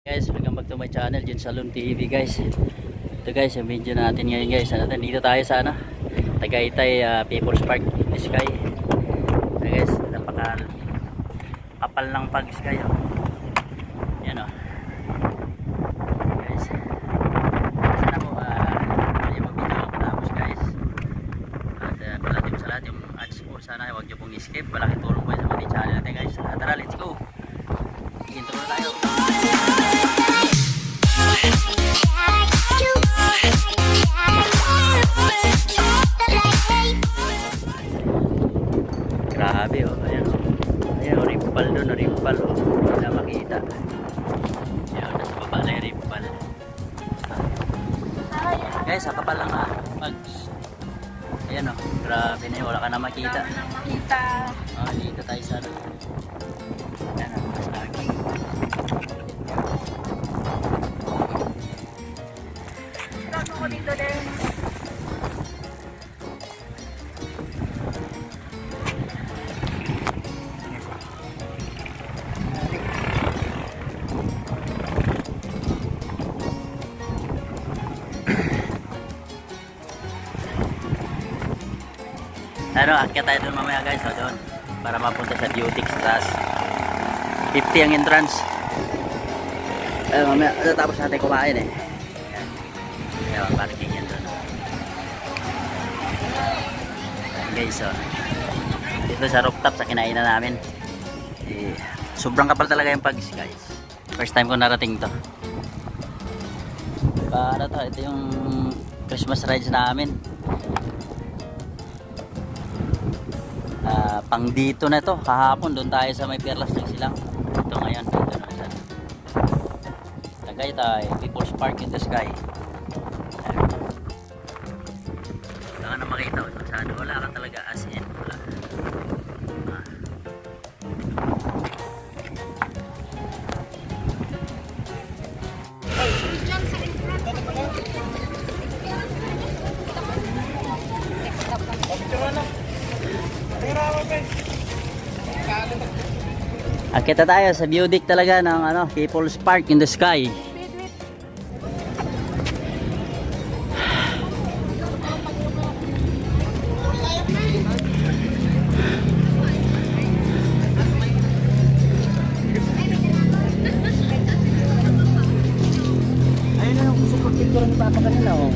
Guys, welcome back to my channel, Jun Salon TV guys. Ito guys, yung video natin ngayon guys. Dito tayo sa Tagaytay People's Park in the Sky. Ito guys, napaka kapal ng pag-sky oh. Yan oh. Guys. Sana po yung mag-video ako tapos guys. At palating sa lahat yung ads po. Sana huwag nyo pong skip. Malaking tulong po sa mga channel natin guys. Tara, let's go. Intro na tayo. Grabe oh, ayan oh. Ayan oh, rimpal doon, rimpal oh. Hindi na makita. Ayan, nasa baba na yung rimpal. Guys, sa kapal lang mags. Ayan oh, grabe na yun, wala ka na makita. Wala ka na makita. Oh, dito tayo sa ayan oh, mas lagi. Tawag mo ko dito din. Akyat tayo doon mamaya guys, so doon para mapunta sa Beautix taas 50 ang entrance. Mamaya tapos natin kumain eh. Ayan, parking yan doon guys. So dito sa rooftop sa kinainan namin sobrang kapal talaga yung pagis guys. First time ko narating to. Ito yung Christmas rides namin. Pang dito na to, kahapon doon tayo sa may Perlas ng Silang. Ito ngayon dito na sa Tagaytay People's Park in the Sky. Wala ka na makita saan, wala ka talaga as in wala. Akita tayo sa view deck talaga ng People's Park in the Sky. Ayun na gusto ko picture ni Papa kanina oh.